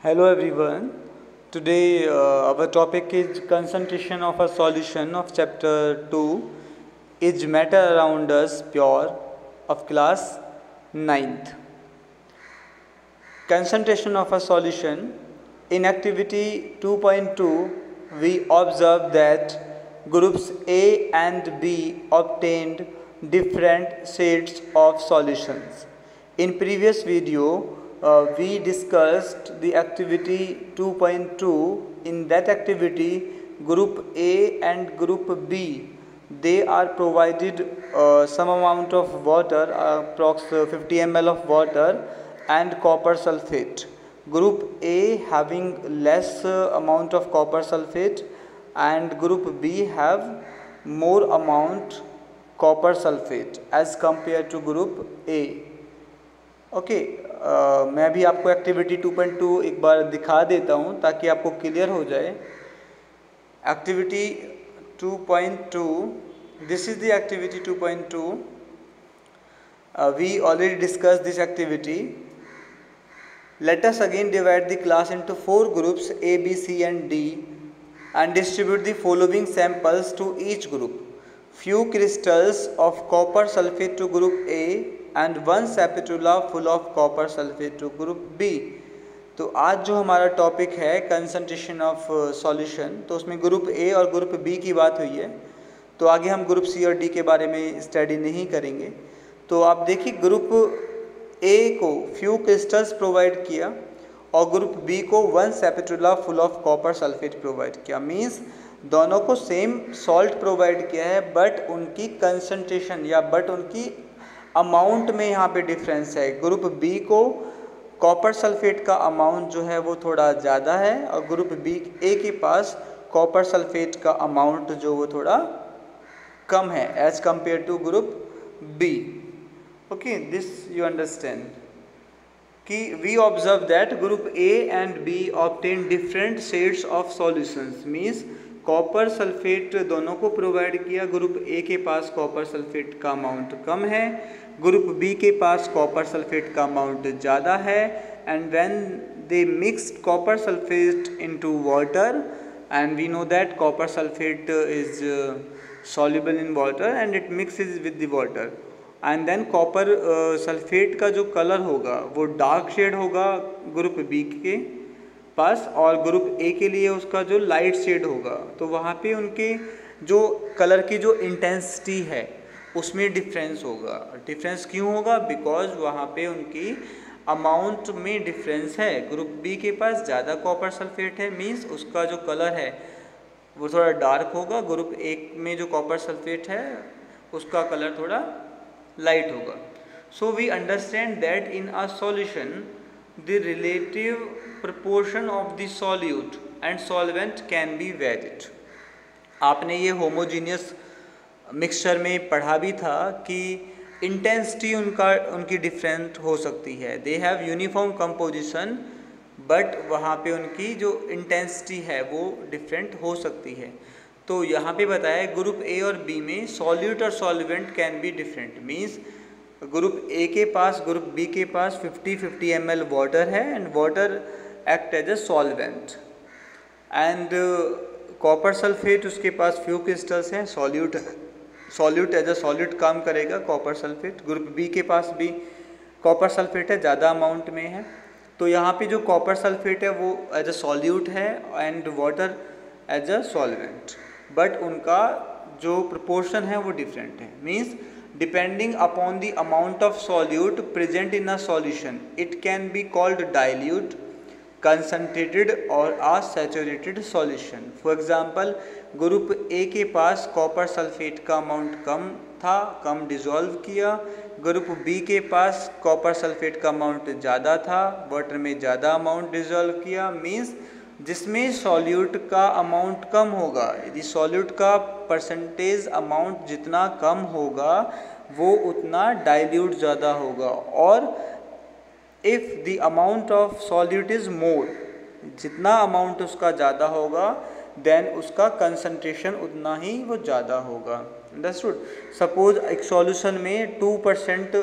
Hello everyone. Today our topic is concentration of a solution of chapter 2 is matter around us pure of class 9th. Concentration of a solution in activity 2.2 we observe that groups A and B obtained different sets of solutions. In previous video we discussed the activity 2.2. In that activity, group A and group B, they are provided some amount of water, approx 50 ml of water and copper sulfate. Group A having less amount of copper sulfate and group B have more amount copper sulfate as compared to group A. Okay मैं भी आपको activity 2.2 एक बार दिखा देता हूँ ताकि आपको clear हो जाए. Activity 2.2, this is the activity 2.2. We already discuss this activity. Let us again divide the class into 4 groups A, B, C and D and distribute the following samples to each group. Few crystals of copper sulfate to group A and 1 spatula full of copper sulfate to group B. तो आज जो हमारा topic है concentration of solution, तो उसमें group A और group B की बात हुई है. तो आगे हम ग्रुप सी और डी के बारे में स्टडी नहीं करेंगे. तो आप देखिए ग्रुप ए को फ्यू क्रिस्टल्स प्रोवाइड किया और ग्रुप बी को 1 spatula full of copper sulphate provide किया. मीन्स दोनों को सेम सॉल्ट प्रोवाइड किया है बट उनकी कंसंट्रेशन या बट उनकी अमाउंट में यहाँ पे डिफरेंस है. ग्रुप बी को कॉपर सल्फेट का अमाउंट जो है वो थोड़ा ज़्यादा है और ग्रुप बी ए के पास कॉपर सल्फेट का अमाउंट जो वो थोड़ा कम है as compare to group B. Okay, this you understand कि we observe that group A and B obtain different shades of solutions. Means copper sulphate दोनों को प्रोवाइड किया. ग्रुप ए के पास कॉपर सल्फेट का अमाउंट कम है, ग्रुप बी के पास कॉपर सल्फेट का अमाउंट ज़्यादा है. And when they mixed copper sulphate into water and we know that copper sulphate is soluble in water and it mixes with the water and then copper sulphate का जो colour होगा वो dark shade होगा group B के पास और group A के लिए उसका जो लाइट शेड होगा. तो वहाँ पे उनके जो कलर की जो इंटेंसिटी है उसमें डिफरेंस होगा. डिफरेंस क्यों होगा? बिकॉज वहाँ पे उनकी अमाउंट में डिफरेंस है. ग्रुप बी के पास ज़्यादा कॉपर सल्फेट है, मीन्स उसका जो कलर है वो थोड़ा डार्क होगा. ग्रुप ए में जो कॉपर सल्फेट है उसका कलर थोड़ा लाइट होगा. So we understand that in a solution the relative proportion of the solute and solvent can be varied. आपने ये होमोजीनियस मिक्सचर में पढ़ा भी था कि इंटेंसिटी उनकी डिफरेंट हो सकती है. They have uniform composition but वहाँ पे उनकी जो इंटेंसिटी है वो डिफरेंट हो सकती है. तो यहाँ पे बताया ग्रुप ए और बी में सॉल्यूट और solvent can be different. Means group A के पास ग्रुप बी के पास 50 ml वाटर है and water act as a solvent and copper sulphate उसके पास फ्यू क्रिस्टल्स हैं. सॉल्यूट एज अ सॉल्यूट काम करेगा कॉपर सल्फेट. ग्रुप बी के पास भी कॉपर सल्फेट है, ज़्यादा अमाउंट में है. तो यहाँ पे जो कॉपर सल्फेट है वो एज अ सॉल्यूट है and water as a solvent, but उनका जो प्रोपोर्शन है वो डिफरेंट है. Means depending upon the amount of solute present in a solution it can be called dilute, concentrated or a saturated solution. For example, group A के पास copper sulphate का amount कम था, कम dissolve किया. Group B के पास copper sulphate का amount ज़्यादा था, वाटर में ज़्यादा अमाउंट डिज़ोल्व किया. मीन्स जिसमें सॉल्यूट का अमाउंट कम होगा, यदि सॉल्यूट का परसेंटेज अमाउंट जितना कम होगा वो उतना डाइल्यूट ज़्यादा होगा. और if the amount of solute is more, जितना अमाउंट उसका ज़्यादा होगा देन उसका कंसंट्रेशन उतना ही वो ज़्यादा होगा. अंडरस्टूड? सपोज एक सॉल्यूशन में 2%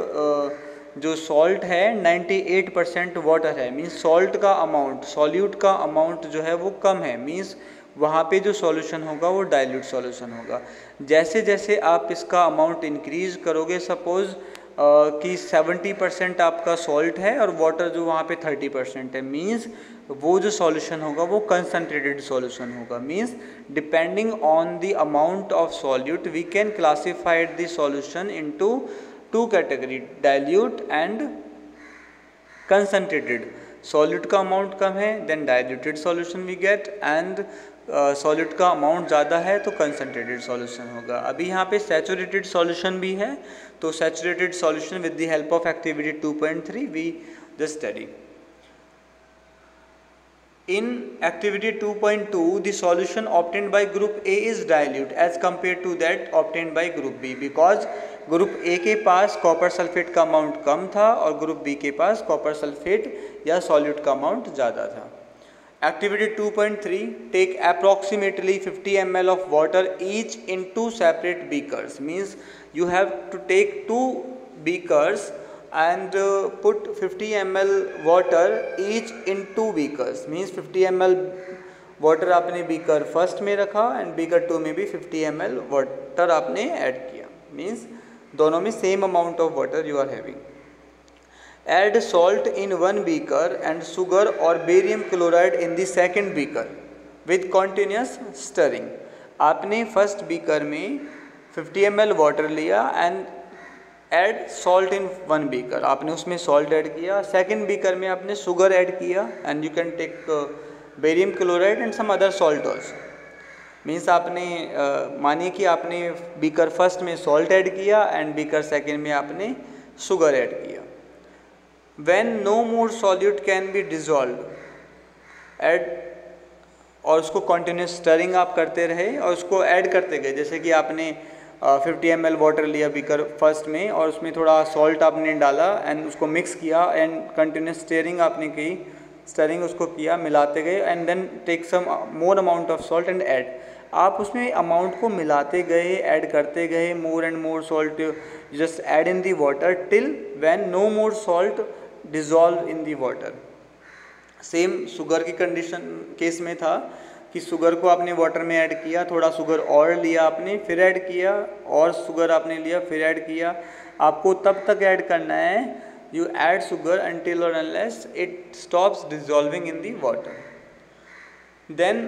जो सॉल्ट है 98% वाटर है, मीन्स सॉल्ट का अमाउंट, सॉल्यूट का अमाउंट जो है वो कम है, मीन्स वहाँ पे जो सॉल्यूशन होगा वो डाइल्यूट सॉल्यूशन होगा। जैसे जैसे आप इसका अमाउंट इंक्रीज करोगे, सपोज कि 70% आपका सॉल्ट है और वाटर जो वहाँ पे 30% है, मीन्स वो जो सॉल्यूशन होगा वो कंसनट्रेटेड सॉल्यूशन होगा। Means depending on the amount of solute we can classified the solution into two category, dilute and concentrated. Solute का अमाउंट कम है then diluted solution we get, and solute का amount ज़्यादा है तो कंसनट्रेटेड सॉल्यूशन होगा। अभी यहाँ पे सैचुरेटेड सॉल्यूशन भी है, तो saturated solution with the help of activity 2.3 we just study. In activity 2.2 the solution obtained by group A is dilute as compared to that obtained by group B, because group A के पास copper sulphate का amount कम था और group B के पास copper sulphate या solute का amount ज़्यादा था। Activity 2.3 take approximately 50 ml of water each in two separate beakers, means you have to take two beakers and put 50 ml water each in two beakers, means 50 ml water आपने beaker first में रखा and beaker 2 में भी 50 ml water आपने add किया, means दोनों में same amount of water you are having. Add salt in one beaker and sugar or barium chloride in the second beaker with continuous stirring। आपने first beaker में 50 ml water लिया and add salt in one beaker, आपने उसमें salt add किया। Second beaker में आपने sugar add किया and you can take barium chloride and some other salt also. Means आपने मानिए कि आपने बीकर फर्स्ट में सॉल्ट ऐड किया एंड बीकर सेकंड में आपने शुगर ऐड किया। When no more solute can be dissolved, add और उसको कंटिन्यूस स्टरिंग आप करते रहे और उसको ऐड करते गए। जैसे कि आपने 50 ml वाटर लिया बीकर फर्स्ट में और उसमें थोड़ा सॉल्ट आपने डाला एंड उसको मिक्स किया एंड कंटिन्यूस स्टरिंग आपने की, स्टरिंग उसको किया, मिलाते गए and then take some more amount of salt and add. आप उसमें अमाउंट को मिलाते गए, ऐड करते गए, more and more salt just add in the water till when no more salt dissolve in the water. Same sugar की condition case में था कि शुगर को आपने वाटर में ऐड किया, थोड़ा शुगर और लिया आपने, फिर ऐड किया, और शुगर आपने लिया, फिर ऐड किया। आपको तब तक ऐड करना है, you add sugar until or unless it stops dissolving in the water. Then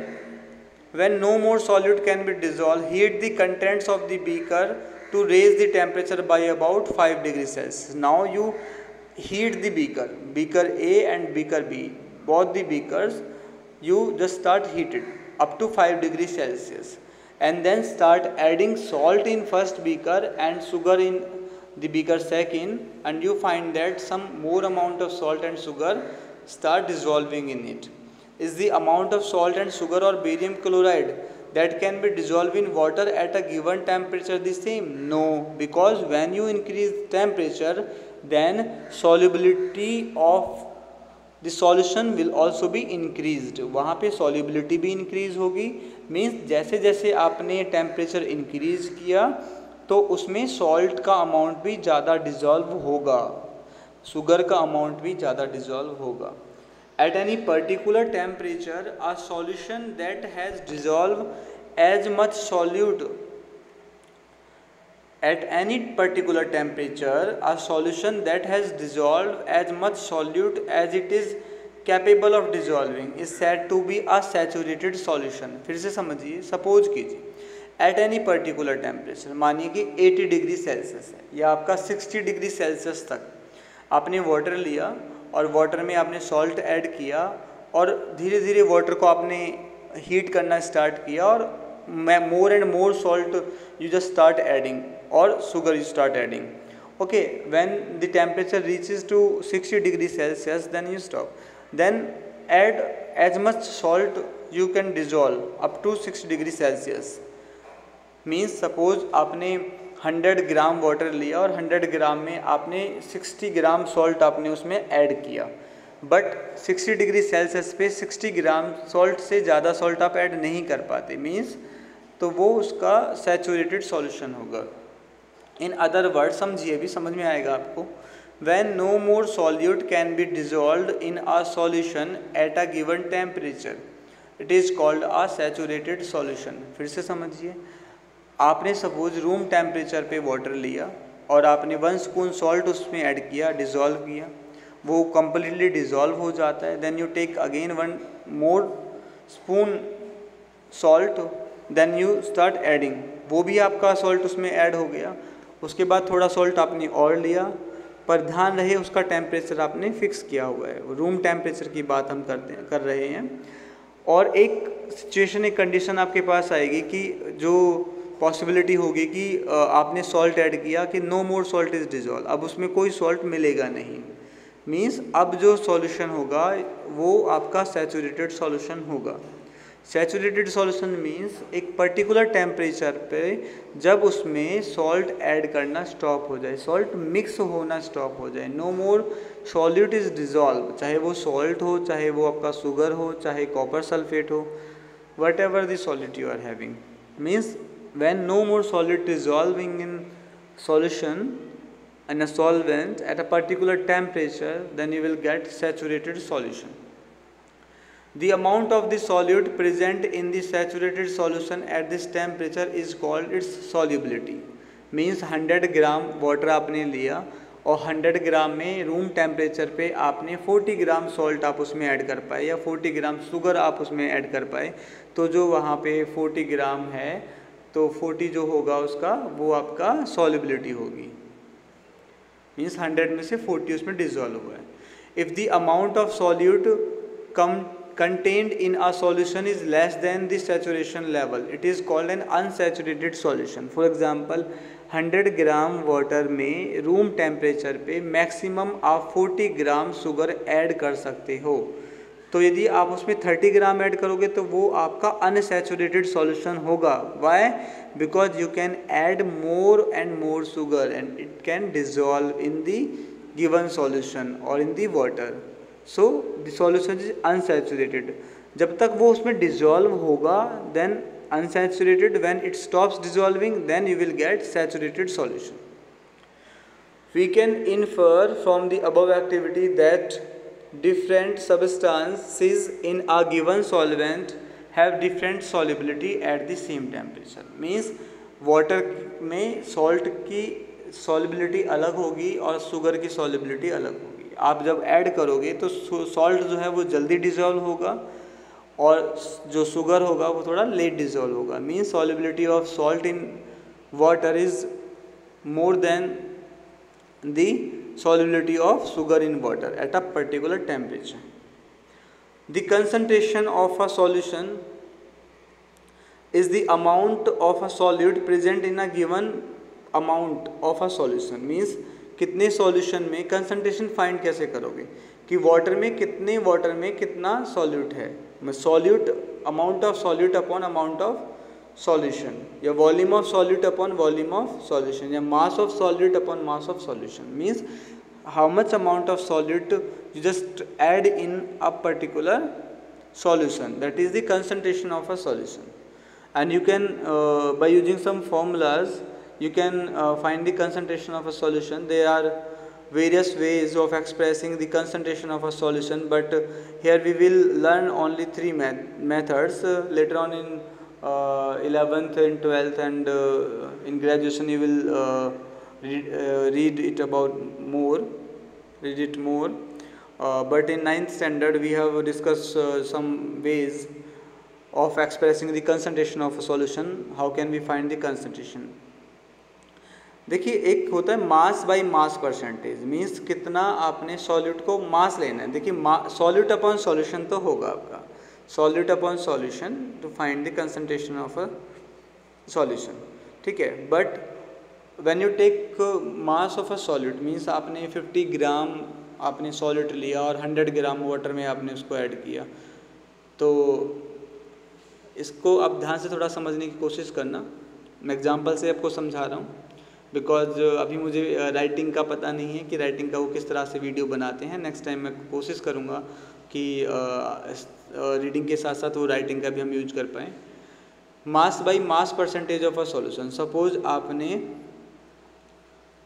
when no more solute can be dissolved, heat the contents of the beaker to raise the temperature by about 5 degrees Celsius. Now you heat the beaker, beaker A and beaker B, both the beakers you just start heated up to 5 degrees Celsius and then start adding salt in first beaker and sugar in the beaker second, and you find that some more amount of salt and sugar start dissolving in it. Is the amount of salt and sugar or barium chloride that can be dissolved in water at a given temperature the same? No, because when you increase temperature then solubility of the solution will also be increased, वहाँ पे solubility भी increase होगी। Means जैसे जैसे आपने temperature increase किया तो उसमें सॉल्ट का अमाउंट भी ज़्यादा डिज़ोल्व होगा, शुगर का अमाउंट भी ज़्यादा डिज़ोल्व होगा। At any particular temperature a solution that has dissolved as much solute, at any particular temperature a solution that has dissolved as much solute as it is capable of dissolving is said to be a saturated solution। फिर से समझिए, suppose कीजिए at any particular temperature, मानिए कि 80 degree Celsius है या आपका 60 degree Celsius तक आपने वाटर लिया और वाटर में आपने सॉल्ट ऐड किया और धीरे धीरे वाटर को आपने हीट करना स्टार्ट किया और मोर and more salt you just start adding और sugar you start adding. Okay, when the temperature reaches to 60 degrees Celsius then you stop. Then add as much salt you can dissolve up to 60 degrees Celsius. Means suppose आपने 100 gram water लिया और 100 ग्राम में आपने 60 ग्राम salt आपने उसमें add किया, but 60 degree Celsius पे 60 ग्राम salt से ज़्यादा सॉल्ट आप ऐड नहीं कर पाते, मीन्स तो वो उसका सैचुरेटेड सॉल्यूशन होगा। इन अदर वर्ड समझिए, भी समझ में आएगा आपको। when no more solute can be dissolved in a solution at a given temperature, it is called a saturated solution। फिर से समझिए, आपने सपोज रूम टेम्परेचर पे वाटर लिया और आपने 1 स्पून सॉल्ट उसमें ऐड किया, डिज़ोल्व किया, वो कम्प्लीटली डिज़ोल्व हो जाता है। Then you take again 1 more spoon salt, then you start adding, वो भी आपका सॉल्ट उसमें ऐड हो गया। उसके बाद थोड़ा सॉल्ट आपने और लिया, पर ध्यान रहे उसका टेम्परेचर आपने फिक्स किया हुआ है, रूम टेम्परेचर की बात हम कर रहे हैं। और एक सिचुएशन, एक कंडीशन आपके पास आएगी कि जो पॉसिबिलिटी होगी कि आपने सॉल्ट ऐड किया कि no more salt is dissolve, अब उसमें कोई सॉल्ट मिलेगा नहीं, मीन्स अब जो सॉल्यूशन होगा वो आपका सैचुरेटेड सॉल्यूशन होगा। सैचुरेटेड सॉल्यूशन मीन्स एक पर्टिकुलर टेम्परेचर पे जब उसमें सॉल्ट ऐड करना स्टॉप हो जाए, सॉल्ट मिक्स होना स्टॉप हो जाए, no more solute is dissolve, चाहे वो सॉल्ट हो, चाहे वो आपका शुगर हो, चाहे कॉपर सल्फेट हो, whatever the solute you are having, means when no more solid dissolving in solution and a solvent at a particular temperature, then you will get saturated solution. The amount of the solute present in the saturated solution at this temperature is called its solubility, means 100 gram water आपने लिया और 100 ग्राम में room temperature पे आपने 40 ग्राम salt आप उसमें add कर पाए या 40 ग्राम शुगर आप उसमें ऐड कर पाए, तो जो वहाँ पे 40 ग्राम है तो 40 जो होगा उसका वो आपका सॉल्युबिलिटी होगी, मीन्स 100 में से 40 उसमें डिजॉल्व हुआ है। If the amount of solute contained in a solution is less than the saturation level, it is called an unsaturated solution. For example, 100 gram water में रूम टेम्परेचर पे मैक्सिमम आप 40 gram sugar add कर सकते हो, तो यदि आप उसमें 30 ग्राम ऐड करोगे तो वो आपका अनसैचुरेटेड सॉल्यूशन होगा। Why? Because you can add more and more sugar and it can dissolve in the given solution और in the water, so the solution is unsaturated. जब तक वो उसमें डिजॉल्व होगा then unsaturated, when it stops dissolving then you will get saturated solution. We can infer from the above activity that different substances in a given solvent have different solubility at the same temperature, means water में salt की solubility अलग होगी और sugar की solubility अलग होगी। आप जब ऐड करोगे तो सॉल्ट जो है वो जल्दी डिजॉल्व होगा और जो शुगर होगा वो थोड़ा लेट डिजॉल्व होगा, means solubility of salt in water is more than the solubility of sugar in water at a particular temperature. The concentration of a solution is the amount of a solute present in a given amount of a solution, means कितने solution में concentration find कैसे करोगे कि water में कितना solute है, solute amount of solute upon amount of solution, या volume of solute upon volume of solution, या mass of solute upon mass of solution, means how much amount of solute you just add in a particular solution, that is the concentration of a solution. And you can by using some formulas you can find the concentration of a solution. There are various ways of expressing the concentration of a solution, but here we will learn only 3 methods. Later on in 11th and 12th and in graduation you will read it more, but in 9th standard we have discussed some ways of expressing the concentration of a solution. How can we find the concentration? देखिए, एक होता है मास by mass percentage, means कितना आपने solute को मास लेना है। देखिए सॉल्यूट अपॉन सॉल्यूशन तो होगा आपका, solute upon solution to find the concentration of a solution, ठीक है। But when you take mass of a solute means आपने 50 ग्राम आपने सॉल्यूट लिया और 100 ग्राम वाटर में आपने उसको ऐड किया, तो इसको आप ध्यान से थोड़ा समझने की कोशिश करना। मैं एग्जांपल से आपको समझा रहा हूँ, बिकॉज अभी मुझे राइटिंग का पता नहीं है कि राइटिंग का वो किस तरह से वीडियो बनाते हैं। नेक्स्ट टाइम मैं कोशिश करूँगा कि रीडिंग के साथ साथ वो राइटिंग का भी हम यूज कर पाएँ। मास by mass percentage of a solution, suppose आपने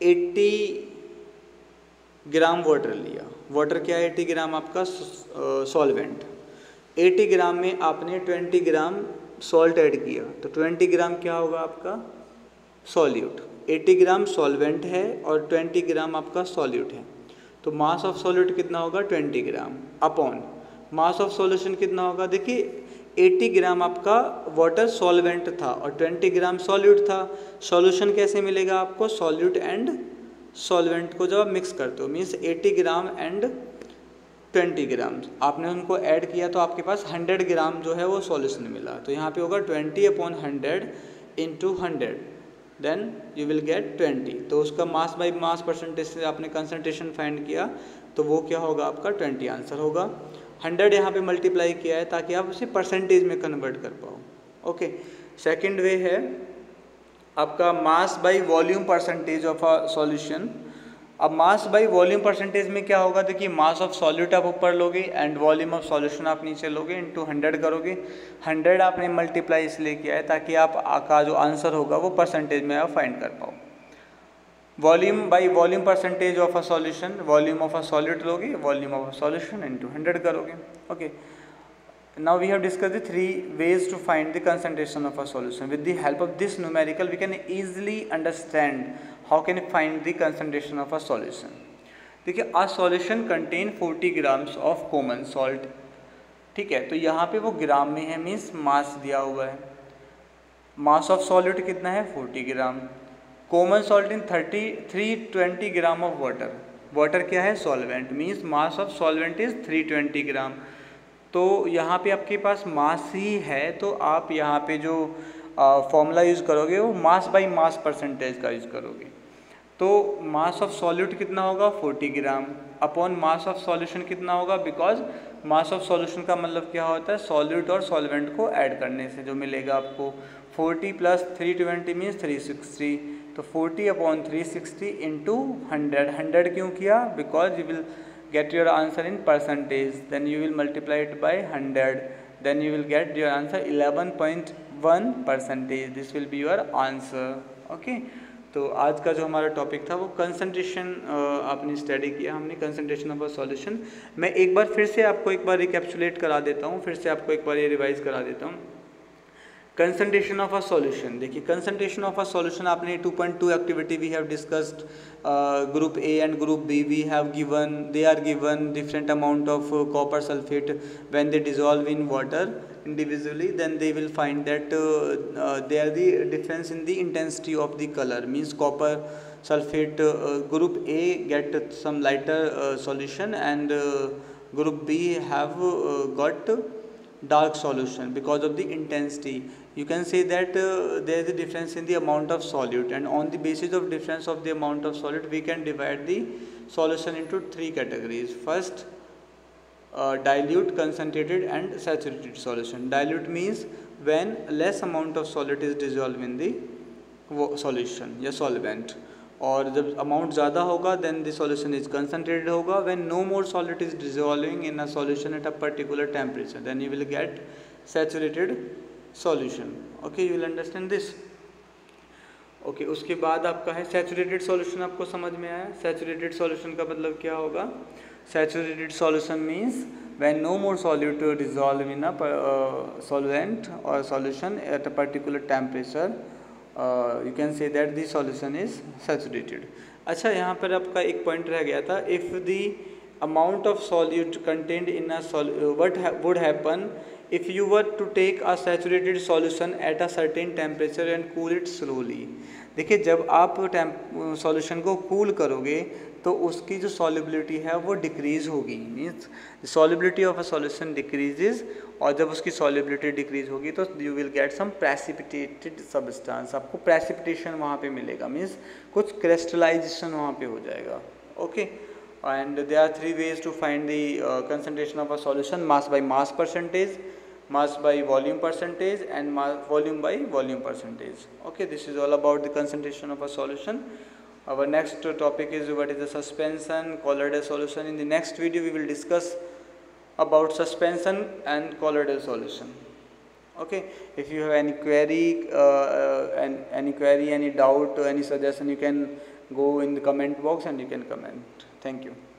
80 ग्राम वाटर लिया, वाटर क्या है 80 ग्राम आपका सॉल्वेंट, 80 ग्राम में आपने 20 ग्राम सॉल्ट ऐड किया, तो 20 ग्राम क्या होगा आपका सॉल्यूट। 80 ग्राम सॉल्वेंट है और 20 ग्राम आपका सॉल्यूट है, तो मास ऑफ सॉल्यूट कितना होगा 20 ग्राम अपॉन मास ऑफ सॉल्यूशन कितना होगा। देखिए 80 ग्राम आपका वाटर सॉल्वेंट था और 20 ग्राम सॉल्यूट था। सॉल्यूशन कैसे मिलेगा आपको, सॉल्यूट एंड सॉल्वेंट को जब आप मिक्स करते हो, मीन्स 80 ग्राम एंड 20 ग्राम आपने उनको ऐड किया तो आपके पास 100 ग्राम जो है वो सॉल्यूशन मिला। तो यहाँ पे होगा 20/100 into 100, then you will get 20। तो उसका मास बाई मास परसेंटेज से आपने कंसंट्रेशन फाइंड किया, तो वो क्या होगा आपका 20 आंसर होगा। 100 यहाँ पे मल्टीप्लाई किया है ताकि आप उसे परसेंटेज में कन्वर्ट कर पाओ। ओके, सेकेंड वे है आपका mass by volume percentage of a solution. अब मास बाई वॉल्यूम परसेंटेज में क्या होगा, देखिए मास ऑफ सॉल्यूट आप ऊपर लोगे एंड वॉल्यूम ऑफ सॉल्यूशन आप नीचे लोगे, इंटू 100 करोगे। 100 आपने मल्टीप्लाई इसलिए किया है ताकि आप का जो आंसर होगा वो परसेंटेज में आप फाइंड कर पाओ। Volume by volume percentage of a solution, volume of a solute लोगे, volume of a solution into 100 करोगे। Okay, now we have discussed the three ways to find the concentration of a solution. With the help of this numerical we can easily understand how can we find the concentration of a solution. देखिए a solution contain 40 grams of common salt, ठीक है, तो यहाँ पे वो ग्राम में है, means mass दिया हुआ है। मास ऑफ सॉल्यूट कितना है 40 gram, common salt in 320 gram of water, water क्या है solvent, means mass of solvent is 320 gram. तो यहाँ पे आपके पास मास ही है, तो आप यहाँ पे जो फॉर्मूला यूज़ करोगे वो मास बाई मास परसेंटेज का यूज़ करोगे। तो मास ऑफ सॉल्यूट कितना होगा 40 ग्राम अपॉन मास ऑफ सॉल्यूशन कितना होगा, बिकॉज मास ऑफ सॉल्यूशन का मतलब क्या होता है सॉल्यूट और सॉल्वेंट को ऐड करने से जो मिलेगा आपको 40 + 320 मीन्स 360, तो 40/360 इंटू 100 क्यों किया, because you will get your answer in percentage, then you will multiply it by 100, then you will get your answer 11.1%. this will be your answer. okay, तो आज का जो हमारा टॉपिक था वो कंसंट्रेशन आपने स्टडी किया हमने, कंसंट्रेशन ऑफ अ सॉल्यूशन। मैं एक बार फिर से आपको एक बार रिकैप्सुलेट करा देता हूँ, फिर से आपको एक बार ये रिवाइज करा देता हूँ। कंसंट्रेशन ऑफ अ सॉल्यूशन, देखिए कंसंट्रेशन ऑफ अ सॉल्यूशन आपने 2.2 activity we have discussed, group A and group B we have given, they are given different amount of copper sulphate when they dissolve in water individually, then they will find that there the difference in the intensity of the color, means copper sulfate group A get some lighter solution and group B have got dark solution because of the intensity. You can say that there is a difference in the amount of solute, and on the basis of difference of the amount of solute we can divide the solution into three categories. First, dilute, concentrated and saturated solution. Dilute means when less amount of solute is dissolved in the solution या solvent, और जब amount ज़्यादा होगा then the solution is concentrated होगा। when no more solute is dissolving in a solution at a particular temperature, then you will get saturated solution. okay, you will understand this. Okay, उसके बाद आपका है saturated solution. आपको समझ में आया saturated solution का मतलब क्या होगा? Saturated solution means when no more solute dissolve in a solvent or solution at a particular temperature, you can say that the solution is saturated. अच्छा, यहाँ पर आपका एक पॉइंट रह गया था, if the amount of solute contained in a what would happen if you were to take a saturated solution at a certain temperature and cool it slowly. देखिए, जब आप सॉल्यूशन को कूल करोगे तो उसकी जो सॉल्युबिलिटी है वो डिक्रीज़ होगी, means solubility of a solution decreases, और जब उसकी सॉल्युबिलिटी डिक्रीज होगी तो you will get some precipitated substance, आपको प्रेसिपिटेशन वहाँ पे मिलेगा, मीन्स कुछ क्रिस्टलाइजेशन वहाँ पे हो जाएगा। Okay, and there are three ways to find the concentration of a solution: mass by mass percentage, mass by volume percentage, and volume by volume percentage. Okay, this is all about the concentration of a solution. Our next topic is what is the suspension, colloidal solution. In the next video we will discuss about suspension and colloidal solution. Okay, if you have any query, any doubt, any suggestion, you can go in the comment box and you can comment. Thank you.